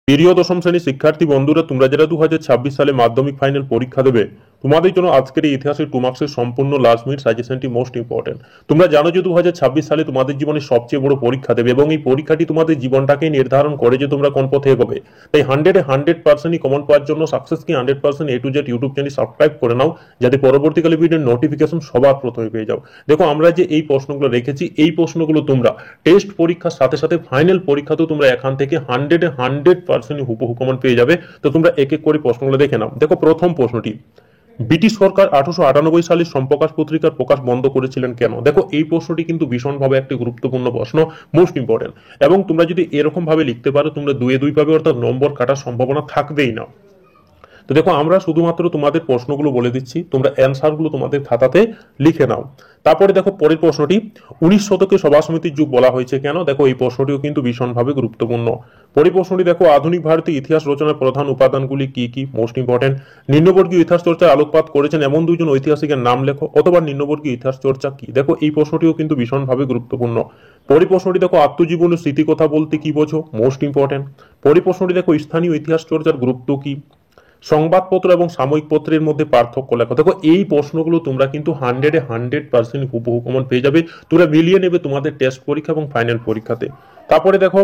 প্রিয় দশম শ্রেণীর শিক্ষার্থী বন্ধুরা, তোমরা যারা 2026 সালে মাধ্যমিক ফাইনাল পরীক্ষা দেবে, তোমাদের জন্য আজকের এই ইতিহাসের 2 মার্কসের সম্পূর্ণ লাস্ট মিনিট সাজেশনটি মোস্ট ইম্পর্টেন্ট। তোমরা জানো যে 2026 সালে তোমাদের জীবনে সবচেয়ে বড় পরীক্ষা দেবে এবং এই পরীক্ষাটি তোমাদের জীবনটাকে নির্ধারণ করে যে তোমরা কোন পথে এগোবে। তাই 100% কমন পাওয়ার জন্য সাকসেস কি 100% A to Z YouTube channel subscribe করে নাও, যাতে পরবর্তীকালে ভিডিওর নোটিফিকেশন সবার প্রথমে পেয়ে যাও। দেখো, আমরা যে এই প্রশ্নগুলো রেখেছি, এই প্রশ্নগুলো তোমরা টেস্ট পরীক্ষার সাথে সাথে ফাইনাল পরীক্ষাতেও তোমরা এখান থেকে 100% হুবহু কমন পেয়ে যাবে। তো তোমরা এক এক করে প্রশ্নগুলো দেখে নাও। দেখো, প্রথম প্রশ্নটি, ব্রিটিশ সরকার 1898 সালে সম্প্রকাশ পত্রিকার প্রকাশ বন্ধ করেছিলেন কেন? দেখো, এই প্রশ্নটি কিন্তু ভীষণভাবে একটি গুরুত্বপূর্ণ প্রশ্ন, মোস্ট ইম্পর্টেন্ট। এবং তোমরা যদি এরকম ভাবে লিখতে পারো, তোমরা 2-2 পাবে, অর্থাৎ নম্বর কাটার সম্ভাবনা থাকবেই না। তো দেখো, আমরা শুধুমাত্র তোমাদের প্রশ্নগুলো বলে দিচ্ছি, তোমরা অ্যান্সারগুলো তোমাদের খাতাতে লিখে নাও। তারপরে দেখো, পরের প্রশ্নটি, 19 শতকে সভা সমিতির যুগ বলা হয়েছে কেন? দেখো, এই প্রশ্নটিও কিন্তু ভীষণভাবে গুরুত্বপূর্ণ। পরের প্রশ্নটি দেখো, আধুনিক ভারতীয় ইতিহাস রচনার প্রধান উপাদানগুলি কি কি? Most important. নিম্নবর্গীয় ইতিহাস চর্চায় আলোকপাত করেছেন এমন দুইজন ঐতিহাসিকের নাম লেখো, অথবা নিম্নবর্গীয় ইতিহাস চর্চা কি? দেখো, এই প্রশ্নটিও কিন্তু ভীষণভাবে গুরুত্বপূর্ণ। পরের প্রশ্নটি দেখো, আত্মজীবন ও স্মৃতি কথা বলতে কি বোঝো? Most important. পরের প্রশ্নটি দেখো, স্থানীয় ইতিহাস চর্চার গুরুত্ব কি? সংবাদপত্র এবং সাময়িক পত্রের মধ্যে পার্থক্য লেখো। দেখো, এই প্রশ্নগুলো তোমরা কিন্তু 100% হুবহু কমন পেয়ে যাবে। তোমরা মিলিয়ে নেবে তোমাদের টেস্ট পরীক্ষা এবং ফাইনাল পরীক্ষাতে। তারপরে দেখো,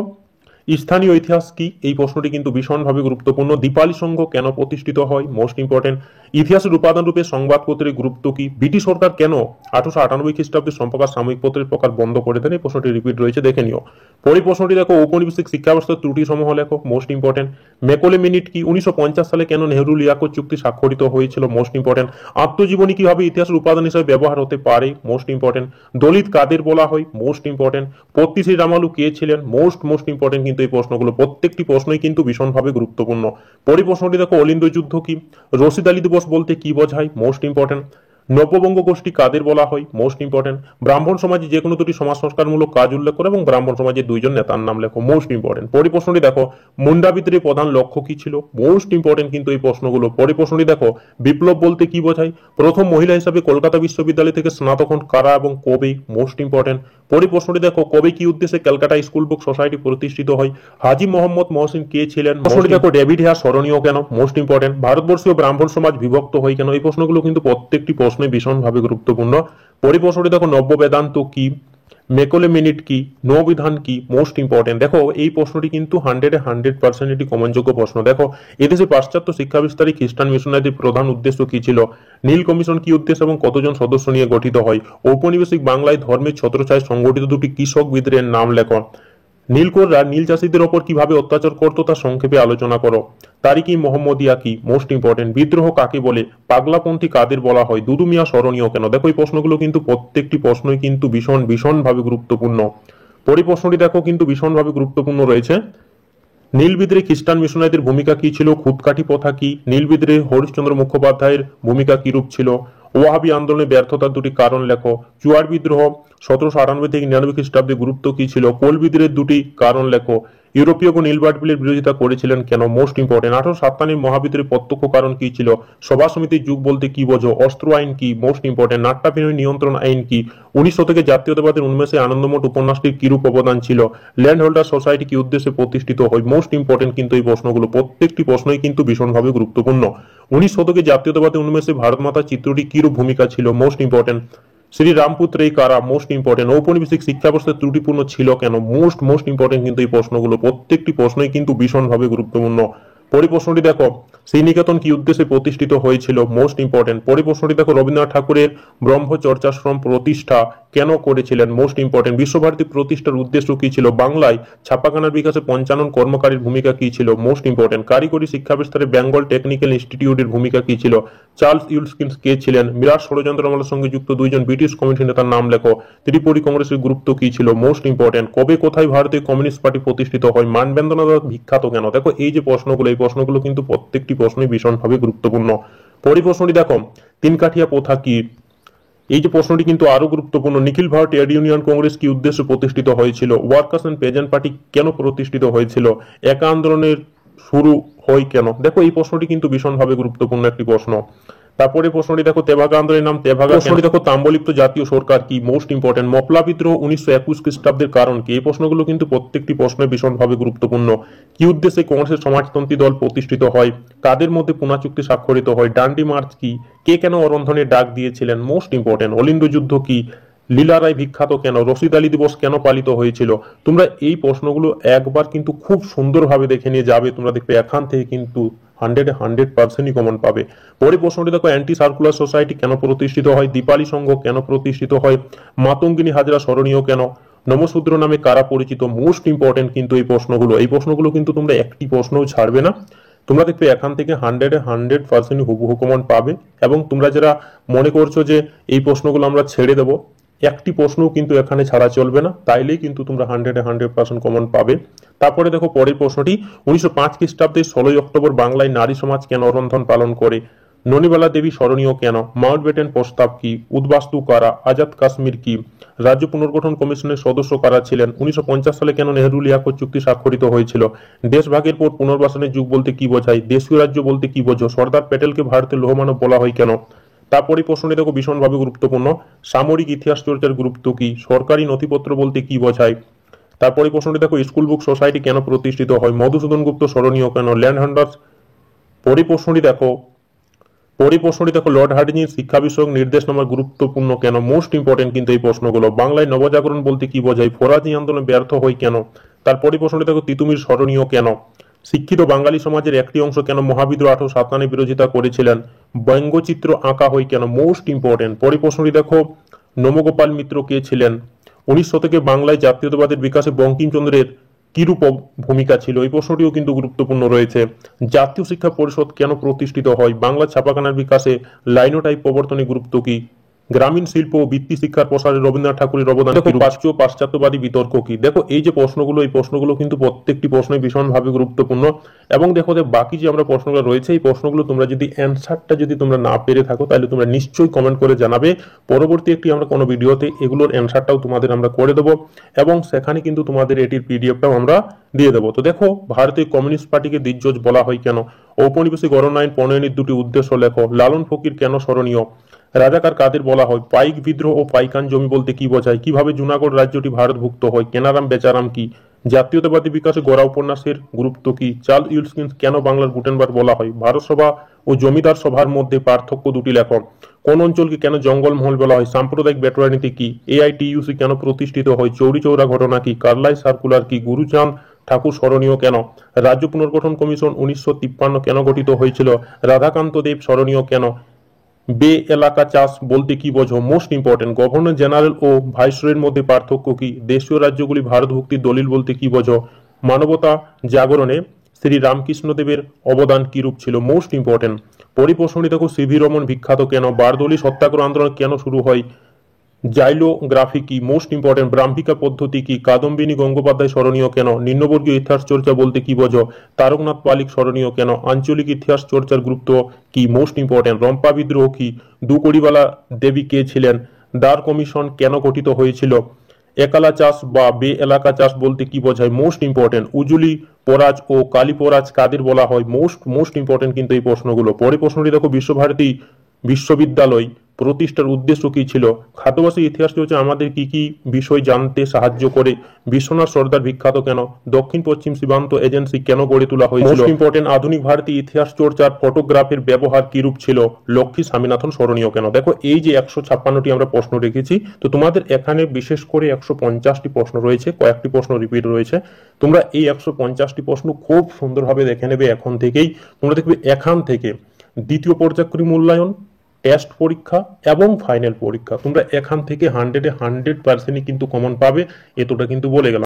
স্থানীয় ইতিহাস কি? এই প্রশ্নটি কিন্তু ভীষণভাবে গুরুত্বপূর্ণ। দীপালি সংঘ কেন প্রতিষ্ঠিত হয়? Most important. ইতিহাসের উপাদান রূপে সংবাদপত্রের গুরুত্ব কি? ব্রিটিশ সরকার কেন 1898 খ্রিস্টাব্দে সম্প্রকাশ সাময়িক পত্রের প্রকাশ বন্ধ করে দেন? এই প্রশ্নটি রিপিট রয়েছে, দেখে নিও। পরের প্রশ্নটি দেখো, ঔপনিবেশিক শিক্ষা ব্যবস্থার ত্রুটি সমূহ লেখো। Most important. মেকলে মিনিট কি? 1950 সালে কেন নেহরু লিয়াকত চুক্তি স্বাক্ষরিত হয়েছিল? Most important. আত্মজীবনী কিভাবে ইতিহাসের উপাদান হিসেবে ব্যবহার হতে পারে? Most important. দলিত কাদের বলা হয়? Most important. পত্তি শ্রী রামালু কে ছিলেন? Most important. কিন্তু এই প্রশ্নগুলো প্রত্যেকটি প্রশ্নই কিন্তু ভীষণভাবে গুরুত্বপূর্ণ। পরের প্রশ্নটি দেখো, অলিন্দ যুদ্ধ কি? রশিদ আলী দিবস বলতে কি বোঝায়? Most important. নব্যবঙ্গ গোষ্ঠী কাদের বলা হয়? Most important. ব্রাহ্মণ সমাজে যে কোনো দুটি সমাজ সংস্কারমূলক কাজ উল্লেখ করে এবং ব্রাহ্মণ সমাজের দুইজন নেতার নাম লেখো। Most important. পরের প্রশ্নটি দেখো, মুন্ডা বিদ্রোহের প্রধান লক্ষ্য কি ছিল? মোস্ট ইম্পর্টেন্ট কিন্তু এই প্রশ্নগুলো। পরের প্রশ্নটি দেখো, বিপ্লব বলতে কি বোঝায়? প্রথম মহিলা হিসাবে কলকাতা বিশ্ববিদ্যালয় থেকে স্নাতক হন কারা এবং কবে? Most important. পরের প্রশ্নটি দেখো, কবে কি উদ্দেশ্যে ক্যালকাটা স্কুল বুক সোসাইটি প্রতিষ্ঠিত হয়? হাজী মোহাম্মদ মহসিন কে ছিলেন? প্রশ্নটি দেখো, ডেভিড হেয়ার স্মরণীয় কেন? Most important. ভারতবর্ষীয় ব্রাহ্মণ সমাজ বিভক্ত হয় কেন? এই প্রশ্নগুলো কিন্তু প্রত্যেকটি প্রশ্নে ভীষণভাবে গুরুত্বপূর্ণ। পরের প্রশ্নটি দেখো, নব্য বেদান্ত কি? মেকলে মিনিট কি? নৌবিধান কি? Most important. দেখো, এই প্রশ্নটি কিন্তু 100% এটি কমনযোগ্য প্রশ্ন। দেখো, এদেশে পাশ্চাত্য শিক্ষা বিস্তারে খ্রিস্টান মিশনারির প্রধান উদ্দেশ্য কি ছিল? নীল কমিশন কি উদ্দেশ্য এবং কতজন সদস্য নিয়ে গঠিত হয়? ঔপনিবেশিক বাংলায় ধর্মের ছত্রছায়ায় সংগঠিত দুটি কৃষক বিদ্রোহের নাম লেখো। নীলকররা নীল চাষীদের ওপর কিভাবে অত্যাচার করতো তা সংক্ষেপে আলোচনা করো। তারিকি মোহাম্মদিয়া কি? Most important. বিদ্রোহ কাকে বলে? পাগলাপন্থী কাদের বলা হয়? দুদু মিয়া স্মরণীয় কেন? দেখো, এই প্রশ্নগুলো কিন্তু প্রত্যেকটি প্রশ্নই কিন্তু ভীষণভাবে গুরুত্বপূর্ণ। পরের প্রশ্নটি দেখো, কিন্তু ভীষণভাবে গুরুত্বপূর্ণ রয়েছে। নীল বিদ্রোহে খ্রিস্টান মিশনারিদের ভূমিকা কি ছিল? খুদকাঠি প্রথা কি? নীল বিদ্রোহে হরিশ্চন্দ্র মুখোপাধ্যায়ের ভূমিকা কিরূপ ছিল? ওয়াহাবি আন্দোলনের ব্যর্থতার দুটি কারণ লেখো। চুয়ার বিদ্রোহ 1798 থেকে 99 খ্রিস্টাব্দে গুরুত্ব কি ছিল? কোল বিদ্রোহের দুটি কারণ লেখো। ইউরোপীয় নীলবার্ট বিলের বিরোধিতা করেছিলেন কেন? Most important. 1857 মহাবিদ্রোহের প্রত্যক্ষ কারণ কি ছিল? সভা সমিতির যুগ বলতে কি বোঝো? অস্ত্র আইন কি? Most important. নাট্যাভিনয় নিয়ন্ত্রণ আইন কি? 19 শতকে জাতীয়তাবাদের উন্মেষে আনন্দমঠ উপন্যাসটির কিরূপ অবদান ছিল? ল্যান্ড হোল্ডার সোসাইটি কি উদ্দেশ্যে প্রতিষ্ঠিত হয়? মোস্ট ইম্পর্টেন্ট কিন্তু এই প্রশ্নগুলো প্রত্যেকটি প্রশ্নই কিন্তু ভীষণভাবে গুরুত্বপূর্ণ। 19 শতকে জাতীয়তাবাদের উন্মেষে ভারত মাতা চিত্রটি কিরূপ ভূমিকা ছিল? Most important. শ্রী রামপুত্র এই কারা? Most important. ঔপনিবেশিক শিক্ষা ব্যবস্থা ত্রুটিপূর্ণ ছিল কেন? মোস্ট ইম্পর্টেন্ট কিন্তু এই প্রশ্নগুলো প্রত্যেকটি প্রশ্নই কিন্তু ভীষণভাবে গুরুত্বপূর্ণ। পরিপ্রশ্নটি দেখো, শ্রীনিকেতন কি উদ্দেশ্যে প্রতিষ্ঠিত হয়েছিল? Most important. পরিপ্রশ্নটি দেখো, রবীন্দ্রনাথ ঠাকুরের ব্রহ্মচর্যাশ্রম প্রতিষ্ঠা কেন করেছিলেন? Most important. বিশ্বভারতী প্রতিষ্ঠার উদ্দেশ্য কি ছিল? বাংলায় ছাপাখানার বিকাশে পঞ্চানন কর্মকারীর ভূমিকা কি ছিল? Most important. কারিগরি শিক্ষা বিস্তারে বেঙ্গল টেকনিক্যাল ইনস্টিটিউটের ভূমিকা কি ছিল? চার্লস উইলকিন্স কে ছিলেন? মিরাট ষড়যন্ত্রমালার সঙ্গে যুক্ত দুইজন ব্রিটিশ কমিটি নেতার নাম লেখো। ত্রিপুরী কংগ্রেসের গুরুত্ব কি ছিল? Most important. কবে কোথায় ভারতীয় কমিউনিস্ট পার্টি প্রতিষ্ঠিত হয়? মানবেন্দ্রনাথ বিখ্যাত কেন? দেখো, এই যে প্রশ্নগুলো, এই প্রশ্নগুলো কিন্তু প্রত্যেকটি প্রশ্নই ভীষণভাবে গুরুত্বপূর্ণ। পরিপ্রশ্নটি দেখো, তিনকাঠিয়া প্রথা কি? এই যে প্রশ্নটি কিন্তু আরো গুরুত্বপূর্ণ। নিখিল ভারত ট্রেড ইউনিয়ন কংগ্রেস কি উদ্দেশ্যে প্রতিষ্ঠিত হয়েছিল? ওয়ার্কার্স এন্ড পেজেন্ট পার্টি কেন প্রতিষ্ঠিত হয়েছিল? একা আন্দোলনের শুরু হয় কেন? দেখো, এই প্রশ্নটি কিন্তু ভীষণভাবে গুরুত্বপূর্ণ একটি প্রশ্ন। তারপরে প্রশ্নটি দেখো তেভাগা আন্দোলনের নাম তেভাগা। প্রশ্নটি দেখো তাম্রলিপ্ত জাতীয় সরকার কি, মোস্ট ইম্পর্টেন্ট। মপলা বিদ্রোহ 1921 খ্রিস্টাব্দের কারণ কি। এই প্রশ্নগুলো কিন্তু প্রত্যেকটি প্রশ্নে ভীষণভাবে গুরুত্বপূর্ণ। কি উদ্দেশ্যে কংগ্রেসের সমাজতন্ত্রী দল প্রতিষ্ঠিত হয়, কাদের মধ্যে পুনা চুক্তি স্বাক্ষরিত হয়, ডান্ডি মার্চ কি, কে কেন অরন্ধনের ডাক দিয়েছিলেন, মোস্ট ইম্পর্টেন্ট। অলিন্দ যুদ্ধ কি, লীলা রায় বিখ্যাত কেন, রশিদ আলী দিবস কেন পালিত হয়েছিল। তোমরা এই প্রশ্নগুলো একবার কিন্তু খুব সুন্দরভাবে দেখে নিয়ে যাবে, তোমরা দেখবে এখান থেকে কিন্তু 100% কমন পাবে। পরে প্রশ্নটি দেখো অ্যান্টি সার্কুলার সোসাইটি কেন প্রতিষ্ঠিত হয়, দীপালি সংঘ কেন প্রতিষ্ঠিত হয়, মাতঙ্গিনী হাজরা স্মরণীয় কেন, নমশূদ্র নামে কারা পরিচিত। মোস্ট ইম্পর্টেন্ট কিন্তু এই প্রশ্নগুলো কিন্তু তোমরা একটি প্রশ্নও ছাড়বে না, তোমরা দেখবে এখান থেকে 100% হুবহু কমন পাবে। এবং তোমরা যারা মনে করছো যে এই প্রশ্নগুলো আমরা ছেড়ে দেবো, একটি প্রশ্নও কিন্তু এখানে ছাড়া চলবে না, তাইলেই কিন্তু তোমরা 100% কমন পাবে। তারপরে দেখো পরের প্রশ্নটি 1905 খ্রিস্টাব্দে 16 অক্টোবর বাংলায় নারী সমাজ কেন রন্ধন পালন করে, ননিবালা দেবী স্মরণীয় কেন, মাউন্ট বেটেন প্রস্তাব কি, উদ্বাস্তু কারা, আজাদ কাশ্মীর কি, রাজ্য পুনর্গঠন কমিশনের সদস্য কারা ছিলেন, 1950 সালে কেন নেহেরু লিয়াকত চুক্তি স্বাক্ষরিত হয়েছিল, দেশভাগের পর পুনর্বাসনের যুগ বলতে কি বোঝায়, দেশীয় রাজ্য বলতে কি বোঝো, সর্দার প্যাটেলকে ভারতের লৌহমানব বলা হয় কেন। তারপরে প্রশ্নটি দেখো ভীষণভাবে গুরুত্বপূর্ণ, সামরিক ইতিহাস চর্চার গুরুত্ব কি, সরকারি নথিপত্র বলতে কি বোঝায়। তারপরে প্রশ্নটি দেখো স্কুল বুক সোসাইটি কেন প্রতিষ্ঠিত হয়, মধুসূদন গুপ্ত স্মরণীয় কেন, ল্যান্ড হান্ডার্স। পরে প্রশ্নটি দেখো লর্ড হার্ডিঞ্জের শিক্ষা বিষয়ক নির্দেশনামার গুরুত্বপূর্ণ কেন, মোস্ট ইম্পর্টেন্ট কিন্তু এই প্রশ্নগুলো। বাংলায় নবজাগরণ বলতে কি বোঝায়, ফরাজি আন্দোলন ব্যর্থ হয় কেন। তারপরে প্রশ্নটি দেখো তিতুমির স্মরণীয় কেন, শিক্ষিত বাঙালি সমাজের একটি অংশ কেন মহাবিদ্রোহ 1857 বিরোধিতা করেছিলেন, ব্যঙ্গচিত্র আঁকা হয় কেন, মোস্ট ইম্পর্টেন্ট। পরে প্রশ্নটি দেখো নমগোপাল মিত্র কে ছিলেন, 19 শতকে বাংলায় জাতীয়তাবাদের বিকাশে বঙ্কিমচন্দ্রের কিরূপ ভূমিকা ছিল, এই প্রশ্নটিও কিন্তু গুরুত্বপূর্ণ রয়েছে। জাতীয় শিক্ষা পরিষদ কেন প্রতিষ্ঠিত হয়, বাংলা ছাপাখানার বিকাশে লাইনোটাইপ প্রবর্তনের গুরুত্ব কি, গ্রামীণ শিল্প ও বৃত্তি শিক্ষার প্রসারে রবীন্দ্রনাথ ঠাকুরের অবদান, পাশ্চাত্যবাদী বিতর্ক কি। দেখো এই যে প্রশ্নগুলো, এই প্রশ্নগুলো কিন্তু প্রত্যেকটি প্রশ্নই ভীষণভাবে গুরুত্বপূর্ণ। এবং দেখো যে বাকি যে আমরা প্রশ্নগুলো রয়েছে, এই প্রশ্নগুলো তোমরা যদি অ্যান্সারটা যদি তোমরা না পেরে থাকো, তাহলে তোমরা নিশ্চয়ই কমেন্ট করে জানাবে। পরবর্তী একটি আমরা কোনো ভিডিওতে এগুলোর অ্যান্সারটাও তোমাদের আমরা করে দেবো, এবং সেখানে কিন্তু তোমাদের এটির পিডিএফটাও আমরা দিয়ে দেবো। তো দেখো ভারতীয় কমিউনিস্ট পার্টিকে দিগ্গজ বলা হয় কেন, ঔপনিবেশিক গণনায়ন প্রণয়নের দুটি উদ্দেশ্য লেখো, লালন ফকির কেন স্মরণীয়, রাজাকার কাদের বলা হয়, পাইক বিদ্রোহ ও পাইকান জমি বলতে কি বোঝায়, কিভাবে জুনাগড় রাজ্যটি ভারতভুক্ত হয়, কেনারাম বেচারাম কি, জাতীয়তাবাদী বিকাশে গড়া উপন্যাসের গুরুত্ব কি, চার্লস উইলকিন্স কেন বাংলার গুটেনবার্গ বলা হয়, ভারত সভা ও জমিদার সভার মধ্যে পার্থক্য দুটি লেখো, কোন অঞ্চলকে কেন জঙ্গলমহল বলা হয়, সাম্প্রদায়িক বেটরানীতি কি, এআইটিইউসি কেন প্রতিষ্ঠিত হয়, চৌরি চৌরা ঘটনা কি, কার্লাই সার্কুলার কি, গুরুচাঁদ ঠাকুর স্মরণীয় কেন, রাজ্য পুনর্গঠন কমিশন 1953 কেন গঠিত হয়েছিল, রাধাকান্ত দেব স্মরণীয় কেন, বে এলাকা চাষ বলতে কি বোঝো, মোস্ট ইম্পর্টেন্ট। গভর্নর জেনারেল ও ভাইসরয়ের মধ্যে পার্থক্য কি, দেশীয় রাজ্যগুলি ভারত ভুক্তির দলিল বলতে কি বোঝো, মানবতা জাগরণে শ্রী রামকৃষ্ণদেবের অবদান কিরূপ ছিল, মোস্ট ইম্পর্টেন্ট। পরিপ্রশ্নটি দেখো সিভি রমন বিখ্যাত কেন, বারদৌলি সত্যাগ্রহ আন্দোলন কেন শুরু হয়, জাইলোগ্রাফি কি, মোস্ট ইম্পর্টেন্ট। ব্রাহ্মিকা পদ্ধতি কি, কাদম্বিনী গঙ্গোপাধ্যায় স্মরণীয় কেন, নিম্নবর্গীয় ইতিহাস চর্চা বলতে কি বোঝো, তারকনাথ পালিক স্মরণীয় কেন, আঞ্চলিক ইতিহাস চর্চার গুরুত্ব কি, মোস্ট ইম্পর্টেন্ট। রম্পা বিদ্রোহ কি, দুকড়িবালা দেবী কে ছিলেন, দ্বার কমিশন কেন গঠিত হয়েছিল, একালা চাষ বা বে এলাকা চাষ বলতে কি বোঝায়, মোস্ট ইম্পর্টেন্ট। উজুলি পরাজ ও কালী পরাজ কাদের বলা হয়, মোস্ট ইম্পর্টেন্ট কিন্তু এই প্রশ্নগুলো। পরে প্রশ্নটি দেখো বিশ্বভারতী বিশ্ববিদ্যালয় প্রতিষ্ঠার উদ্দেশ্য কি ছিল, খাদ্যবাসী ইতিহাস চর্চা আমাদের কি কি বিষয় জানতে সাহায্য করে, বিশ্বনাথ সর্দার বিখ্যাত কেন, দক্ষিণ পশ্চিম সীমান্ত এজেন্সি কেন গড়ে তোলা হয়েছিল, মোস্ট ইম্পর্টেন্ট। আধুনিক ভারতীয় ইতিহাস চর্চার ফটোগ্রাফের ব্যবহার কিরূপ ছিল, লক্ষ্মী স্বামীনাথন স্মরণীয় কেন। দেখো এই যে 156টি আমরা প্রশ্ন রেখেছি, তো তোমাদের এখানে বিশেষ করে 150টি প্রশ্ন রয়েছে, কয়েকটি প্রশ্ন রিপিট রয়েছে। তোমরা এই 150টি প্রশ্ন খুব সুন্দরভাবে দেখে নেবে এখন থেকেই। তোমরা দেখবে এখান থেকে দ্বিতীয় পর্যায়ক্রমিক মূল্যায়ন, টেস্ট পরীক্ষা এবং ফাইনাল পরীক্ষা তোমরা এখান থেকে 100% কিন্তু কমন পাবে, এতটা কিন্তু বলে গেলাম।